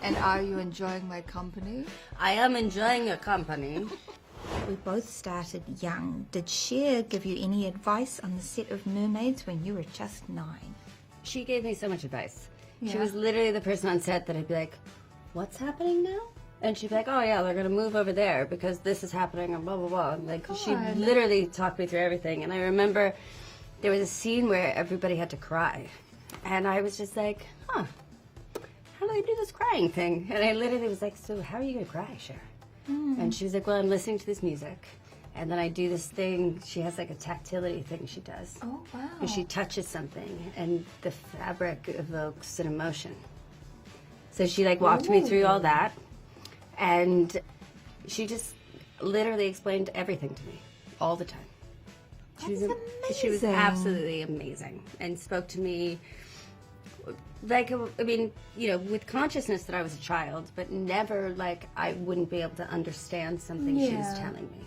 And are you enjoying my company? I am enjoying your company. We both started young. Did Cher give you any advice on the set of Mermaids when you were just 9? She gave me so much advice. She Yeah. was literally the person on set that I'd be like, what's happening now? And she'd be like, oh yeah, they're going to move over there because this is happening and blah, blah, blah. And like, she God. literally talked me through everything. And I remember there was a scene where everybody had to cry. And I was just like, huh, how do I do this crying thing? And I literally was like, so how are you going to cry, Cher? And she was like, well, I'm listening to this music. And then I do this thing. She has like a tactility thing she does. Oh, wow. Where she touches something and the fabric evokes an emotion. So she like walked me through all that. And she just literally explained everything to me all the time. She was amazing. absolutely amazing and spoke to me like, I mean, you know, with consciousness that I was a child, but never like I wouldn't be able to understand something she was Yeah. telling me.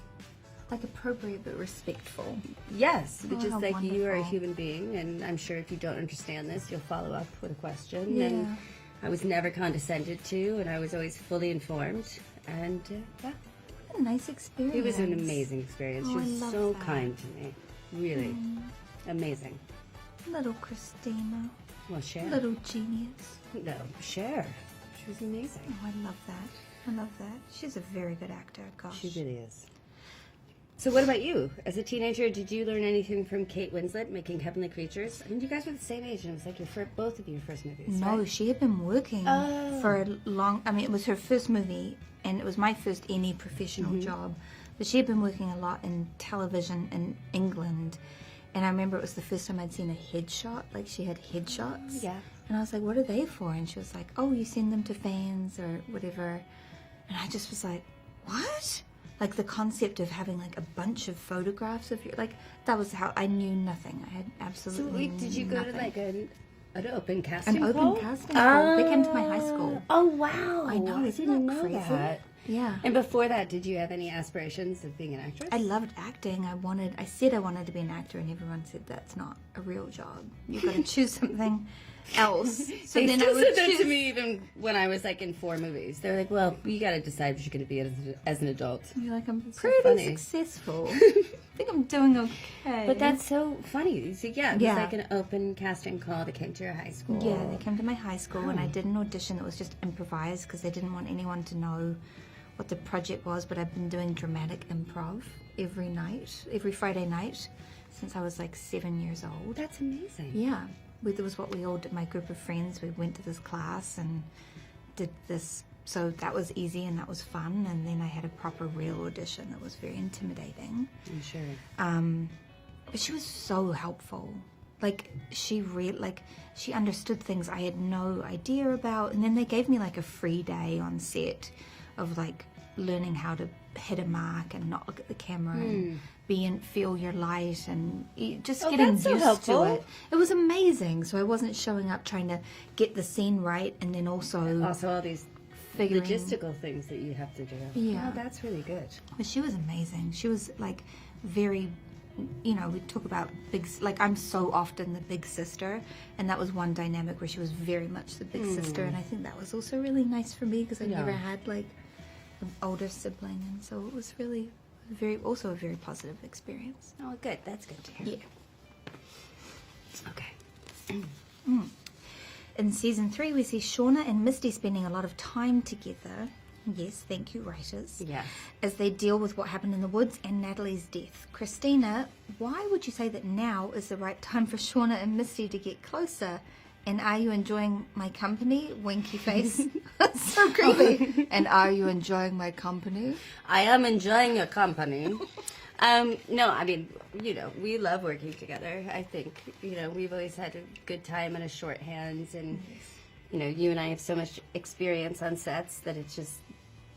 Like appropriate but respectful. Yes, which is how like you are a wonderful. human being, and I'm sure if you don't understand this, you'll follow up with a question. Yeah. And I was never condescended to, and I was always fully informed. And yeah, What a nice experience. it was an amazing experience. She Oh, I was love so that. kind to me, really amazing. Little Christina. Well, Cher, Little genius. no, Cher, she was amazing. Oh, I love that. I love that. She's a very good actor. Gosh. She really is. So what about you? As a teenager, did you learn anything from Kate Winslet making Heavenly Creatures? I mean, you guys were the same age, and it was like both of your first movies, No, right? she had been working for a long... I mean, it was her first movie, and it was my first any professional job. But she had been working a lot in television in England. And I remember it was the first time I'd seen a headshot. Like, she had headshots. Yeah. And I was like, what are they for? And she was like, oh, you send them to fans or whatever. And I just was like, what? Like, the concept of having, like, a bunch of photographs of you. Like, that was how I knew nothing. I had So absolutely wait, did you go nothing. to like an open casting An open call? casting call. They came to my high school. Oh wow! I know, I isn't didn't that know crazy? that. Yeah. And before that, did you have any aspirations of being an actress? I loved acting. I said I wanted to be an actor, and everyone said that's not a real job. You've got to choose something else. So They then I still would said that choose. to me even when I was like in 4 movies. They're like, "Well, you got to decide what you're going to be as an adult." You're like, I'm so pretty funny. successful. I think I'm doing okay. But that's so funny. So yeah, it was Yeah. like an open casting call that came to your high school. Yeah, they came to my high school, and I did an audition that was just improvised because they didn't want anyone to know what the project was. But I've been doing dramatic improv every Friday night since I was like 7 years old. That's amazing. Yeah, it was what we all did. My group of friends, we went to this class and did this. So that was easy and that was fun. And then I had a proper real audition that was very intimidating. I'm sure. But she was so helpful. Like she understood things I had no idea about. And then they gave me like a free day on set of like learning how to hit a mark and not look at the camera and feel your light and just Oh, getting that's so used helpful. to it. It was amazing. So I wasn't showing up trying to get the scene right and then also Also, all these figuring. logistical things that you have to do. Yeah. Oh, that's really good. But she was amazing. She was like very, we talk about like I'm so often the big sister, and that was one dynamic where she was very much the big sister, and I think that was also really nice for me because I never had like an older sibling, and so it was really also a very positive experience. Oh, good. That's good to hear. Yeah. Okay. In season 3, we see Shauna and Misty spending a lot of time together. Yes, thank you, writers. Yes. As they deal with what happened in the woods and Natalie's death. Christina, why would you say that now is the right time for Shauna and Misty to get closer? And are you enjoying my company? Winky face. So creepy. And are you enjoying my company? I am enjoying your company. No, I mean, we love working together. I think, we've always had a good time and a shorthand. And, you and I have so much experience on sets that it's just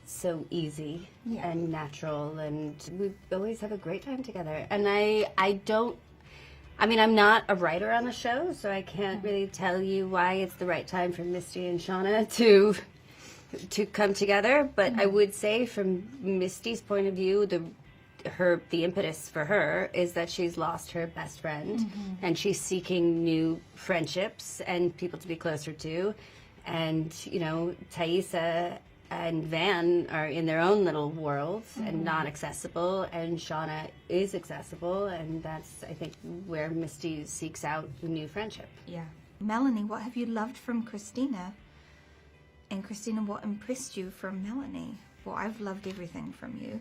so easy and natural. And we always have a great time together. And I'm not a writer on the show, so I can't really tell you why it's the right time for Misty and Shauna to come together. But I would say from Misty's point of view, the impetus for her is that she's lost her best friend and she's seeking new friendships and people to be closer to. And, you know, Thaisa and Van are in their own little worlds and not accessible, and Shauna is accessible, and that's, I think, where Misty seeks out new friendship. Yeah. Melanie, what have you loved from Christina? And Christina, what impressed you from Melanie? Well, I've loved everything from you.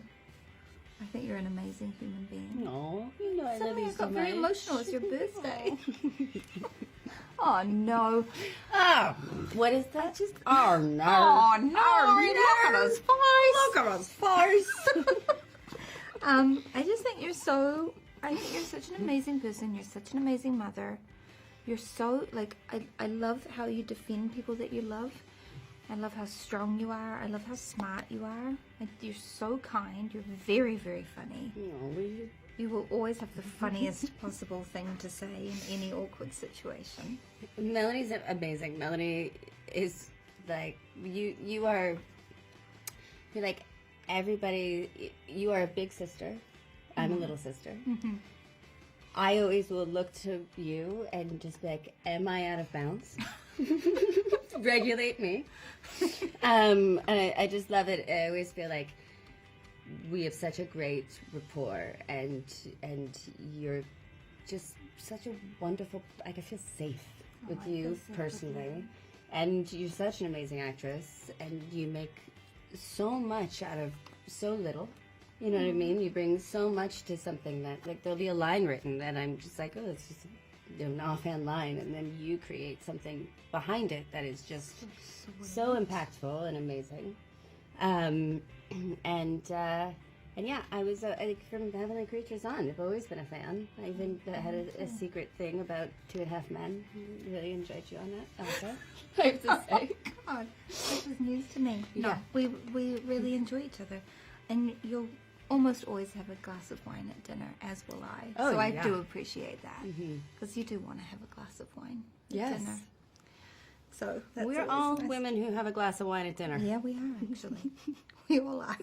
I think you're an amazing human being. Oh, you know I love Suddenly you I so got much. very emotional. It's your birthday. Oh no! Oh, what is that? Oh no! Oh no! Look at us farce! Look at us farce! I just think you're so. I think you're such an amazing person. You're such an amazing mother. You're so like. I love how you defend people that you love. I love how strong you are. I love how smart you are. You're so kind. You're very, very funny. You will always have the funniest possible thing to say in any awkward situation. Melanie's amazing. Melanie is like you are. You're like everybody. You are a big sister. I'm a little sister. I always will look to you and just be like, "Am I out of bounds?" Regulate me. And I just love it. I always feel like we have such a great rapport, and you're just such a wonderful. I feel safe with you personally, and you're such an amazing actress, and you make so much out of so little. You know what I mean? You bring so much to something that, like, there'll be a line written that I'm just like, oh, it's just an offhand line, and then you create something behind it that is just so impactful and amazing. And yeah, I was I think from Heavenly Creatures on, I've always been a fan. I even had a secret thing about 2.5 Men. Really enjoyed you on that also. I have to say. God, this was news to me. Yeah. No, we really enjoy each other, and you'll almost always have a glass of wine at dinner, as will I. Oh, so I yeah. do appreciate that, because you do want to have a glass of wine at Yes. dinner. So that's We're always all nice. women who have a glass of wine at dinner. Yeah, we are actually. We all are.